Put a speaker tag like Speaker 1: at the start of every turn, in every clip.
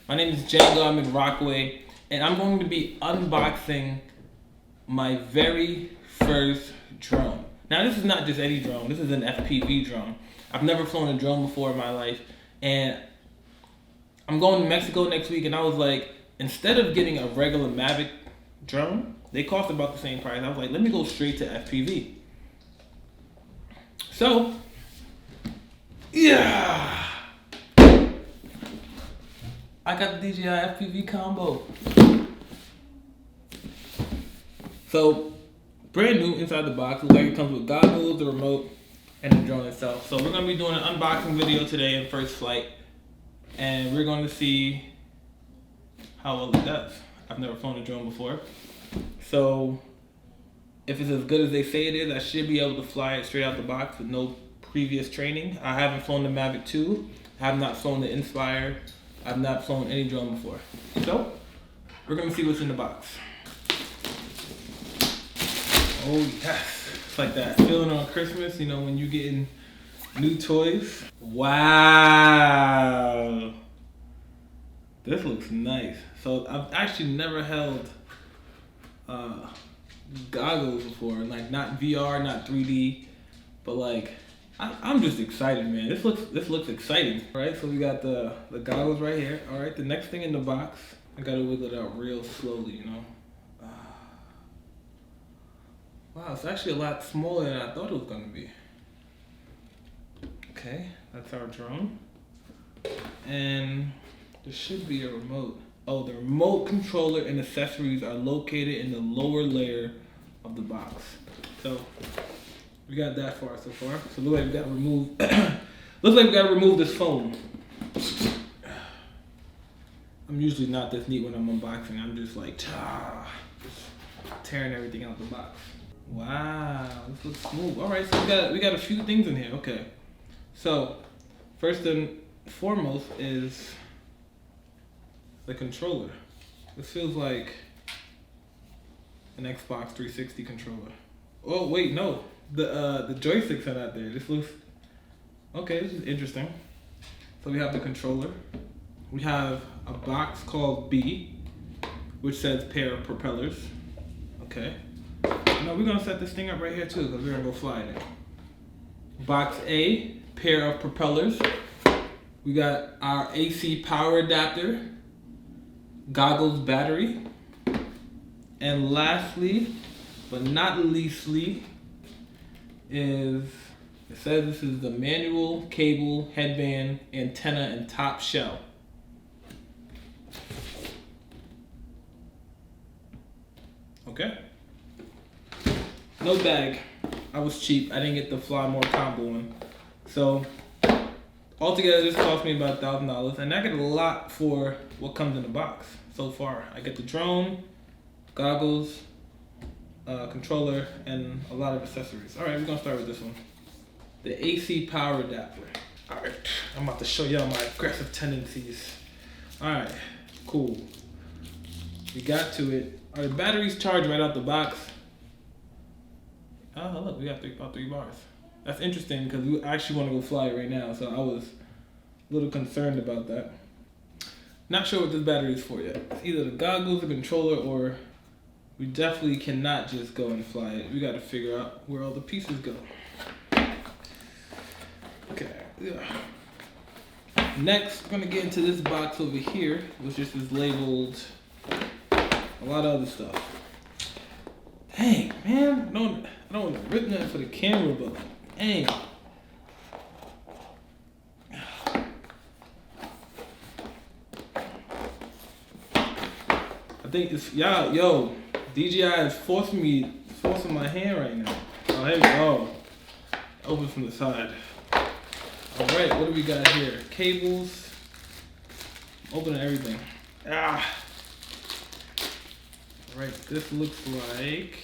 Speaker 1: My name is Django. I'm in Rockaway, and I'm going to be unboxing my very first drone. Now, this is not just any drone. This is an FPV drone. I've never flown a drone before in my life, and I'm going to Mexico next week, and I was like, instead of getting a regular Mavic drone, they cost about the same price. I was like, let me go straight to FPV. So, yeah, I got the DJI FPV combo. So, brand new inside the box. Looks like it comes with goggles, the remote, and the drone itself. So we're going to be doing an unboxing video today in first flight. And we're going to see how well it does. I've never flown a drone before. So, if it's as good as they say it is, I should be able to fly it straight out the box with no previous training. I haven't flown the Mavic 2. I have not flown the Inspire. I've not flown any drone before. So, we're going to see what's in the box. Oh yes, it's like that feeling on Christmas, you know, when you're getting new toys. Wow. This looks nice. So I've actually never held goggles before, like not VR, not 3D, but like I'm just excited, man. This looks exciting. All right, so we got the goggles right here. All right, the next thing in the box, I gotta wiggle it out real slowly, you know. Wow, it's actually a lot smaller than I thought it was gonna be. Okay, that's our drone. And there should be a remote. Oh, the remote controller and accessories are located in the lower layer of the box. So we got that far so far. So looks like we gotta remove looks like we gotta remove this foam. I'm usually not this neat when I'm unboxing. I'm just like just tearing everything out the box. Wow, this looks smooth. All right, so we got a few things in here. Okay, so first and foremost is the controller. This feels like an Xbox 360 controller. Oh wait, no, the joysticks are not there. This looks okay. This is interesting. So we have the controller. We have a box called B, which says pair of propellers. Okay. No, we're gonna set this thing up right here too, because we're gonna go fly in it. Box A, pair of propellers. We got our AC power adapter, goggles battery, and lastly, but not leastly, it says this is the manual, cable, headband, antenna, and top shell. Okay. No bag. I was cheap. I didn't get the Fly More combo one. So altogether this cost me about $1,000, and I get a lot for what comes in the box so far. I get the drone, goggles, controller, and a lot of accessories. Alright, we're gonna start with this one. The AC power adapter. Alright, I'm about to show y'all my aggressive tendencies. Alright, cool. We got to it. Our batteries charge right out the box. Oh, look, we got about 3 bars. That's interesting because we actually want to go fly it right now, so I was a little concerned about that. Not sure what this battery is for yet. It's either the goggles, the controller, or we definitely cannot just go and fly it. We got to figure out where all the pieces go. Okay, yeah. Next, we're going to get into this box over here, which just is labeled a lot of other stuff. Dang, man, I don't want to rip nothing for the camera, but dang. I think it's, yo, DJI is forcing my hand right now. Oh, there we go. Open from the side. All right, what do we got here? Cables. Opening everything. All right, this looks like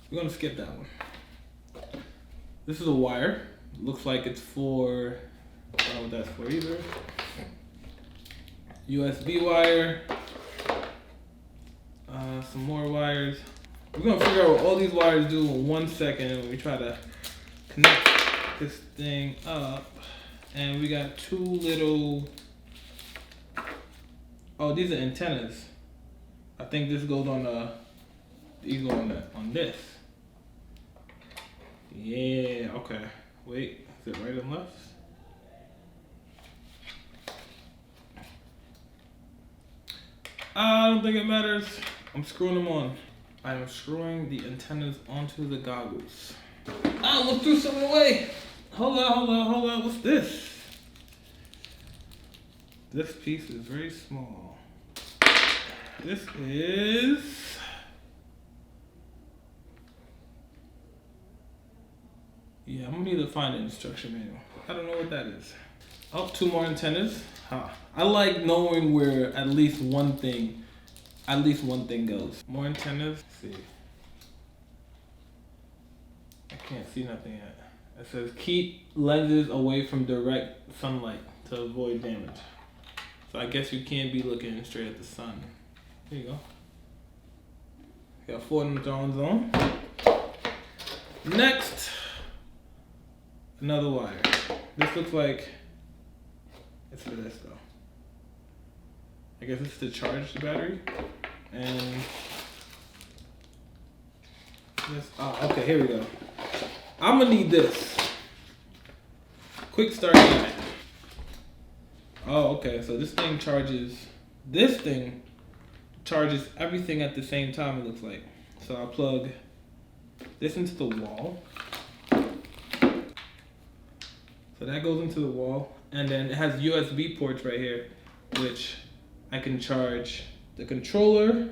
Speaker 1: we're gonna skip that one. This is a wire. Looks like it's for, I don't know what that's for either. USB wire, some more wires. We're gonna figure out what all these wires do in 1 second when we try to connect this thing up. And we got two little, oh, these are antennas. I think this goes on these go on this. Yeah, okay. Wait, is it right and left? I don't think it matters. I'm screwing them on. I am screwing the antennas onto the goggles. I almost threw something away. Hold on. What's this? This piece is very small. This is... yeah, I'm gonna need to find an instruction manual. I don't know what that is. Oh, two more antennas. Huh. I like knowing where at least one thing goes. More antennas. Let's see. I can't see nothing yet. It says keep lenses away from direct sunlight to avoid damage. So I guess you can't be looking straight at the sun. There you go. Got 4 of them thrown on. Next, another wire. This looks like it's for this though. I guess it's to charge the battery. And this, okay, here we go. I'm gonna need this. Quick start guide. Oh, okay, so this thing charges everything at the same time, it looks like. So I'll plug this into the wall. So that goes into the wall, and then it has USB ports right here, which I can charge the controller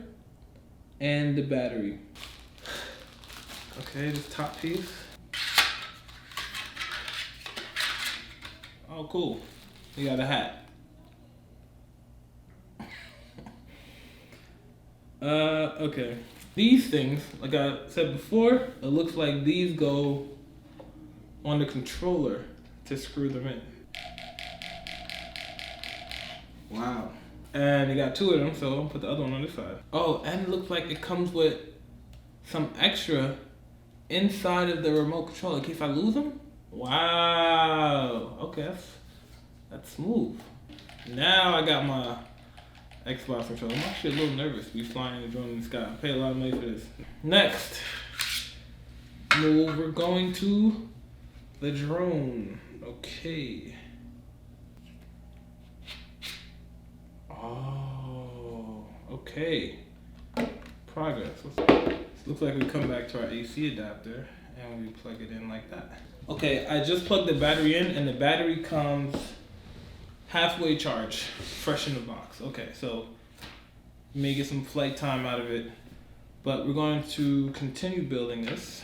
Speaker 1: and the battery. Okay, this top piece. Oh, cool. We got a hat. Okay. These things, like I said before, it looks like these go on the controller to screw them in. Wow. And you got 2 of them, so I'll put the other one on this side. Oh, and it looks like it comes with some extra inside of the remote control in case I lose them. Wow. Okay, that's smooth. Now I got my Xbox controller. I'm actually a little nervous to be flying a drone in the sky. I pay a lot of money for this. Next, we're going to the drone. Okay. Oh, okay. Progress. Looks like we come back to our AC adapter and we plug it in like that. Okay, I just plugged the battery in and the battery comes halfway charged, fresh in the box. Okay, so you may get some flight time out of it, but we're going to continue building this.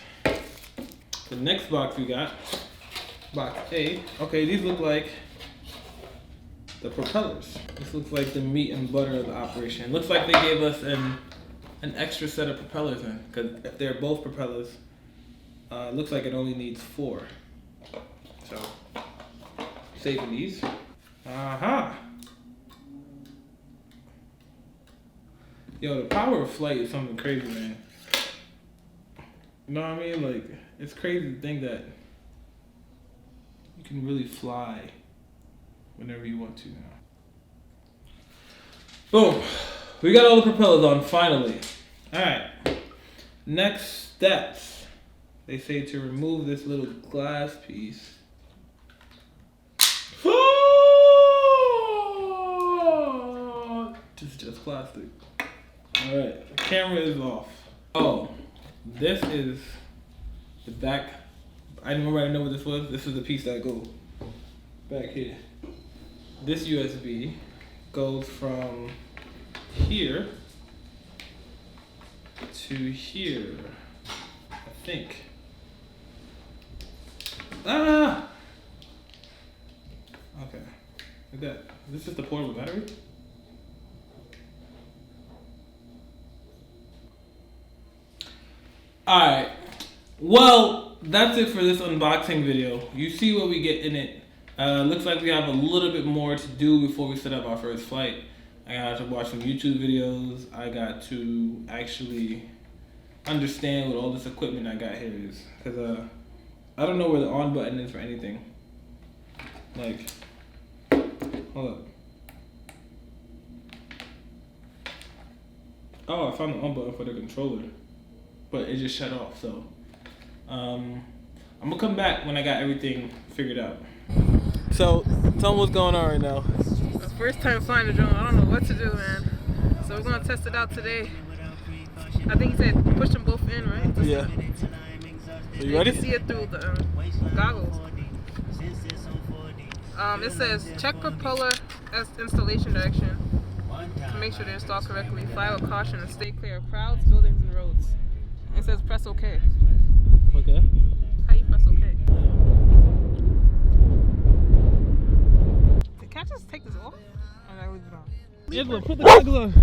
Speaker 1: The next box we got, box A. Okay, these look like the propellers. This looks like the meat and butter of the operation. It looks like they gave us an extra set of propellers in, because if they're both propellers, it looks like it only needs 4. So, saving these. Aha! Yo, the power of flight is something crazy, man. You know what I mean? Like, it's crazy to think that you can really fly whenever you want to now. Boom! We got all the propellers on, finally. Alright. Next steps. They say to remove this little glass piece. Just plastic. Alright, the camera is off. Oh, this is the back. I didn't already know what this was. This is the piece that goes back here. This USB goes from here to here, I think. Ah! Okay, like that. Is this just a portable battery? Alright, well, that's it for this unboxing video. You see what we get in it. Looks like we have a little bit more to do before we set up our first flight. I got to watch some YouTube videos. I got to actually understand what all this equipment I got here is. Because I don't know where the on button is for anything. Like, hold up. Oh, I found the on button for the controller. But it just shut off, so. I'm gonna come back when I got everything figured out. So, tell me what's going on right now.
Speaker 2: First time flying a drone, I don't know what to do, man. So we're gonna test it out today. I think he said push them both in, right?
Speaker 1: Yeah. So you ready?
Speaker 2: You can see it through the goggles. It says check propeller as installation direction to make sure they're installed correctly. Fly with caution and stay clear of crowds, buildings, and roads. It says press OK.
Speaker 1: Okay.
Speaker 2: How you press OK? Can I just take this off? Or did I leave it on?
Speaker 1: Angela, put the goggles on.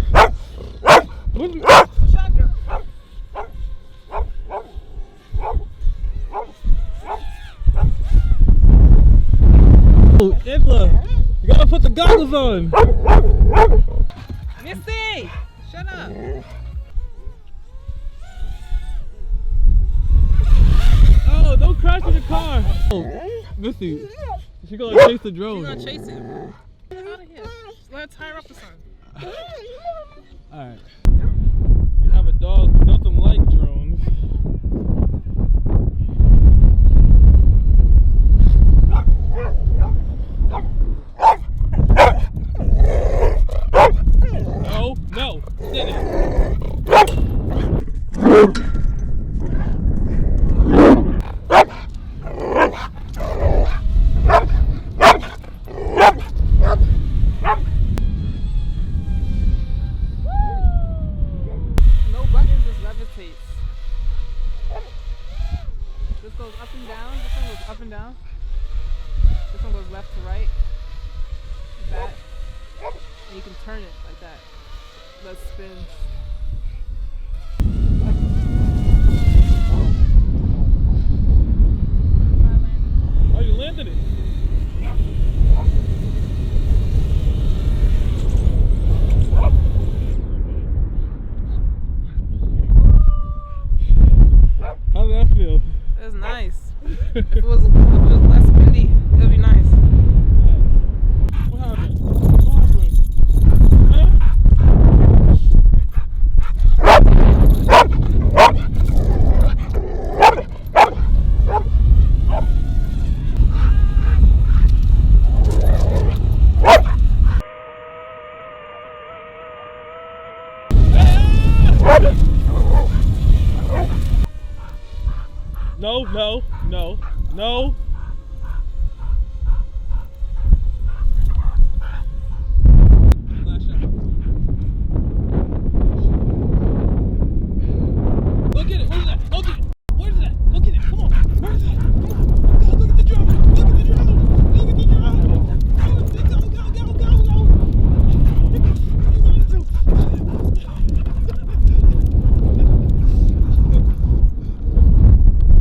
Speaker 1: Oh, Angela, you gotta put the goggles on.
Speaker 2: Missy, shut up.
Speaker 1: Oh, don't crash in the car. Oh, Missy, she's gonna chase the drone.
Speaker 2: You're gonna chase it. Get out of here. Just let her tie her up or something.
Speaker 1: Alright. You have a dog who doesn't like drones. No, no, sit it.
Speaker 2: No button, just levitates. This goes up and down. This one goes up and down. This one goes left to right. Like that. And you can turn it like that. That spins.
Speaker 1: Oh, you landed it. How did that feel?
Speaker 2: It was nice. If it was less windy, it would be nice.
Speaker 1: What happened? What happened? No, no, no, no.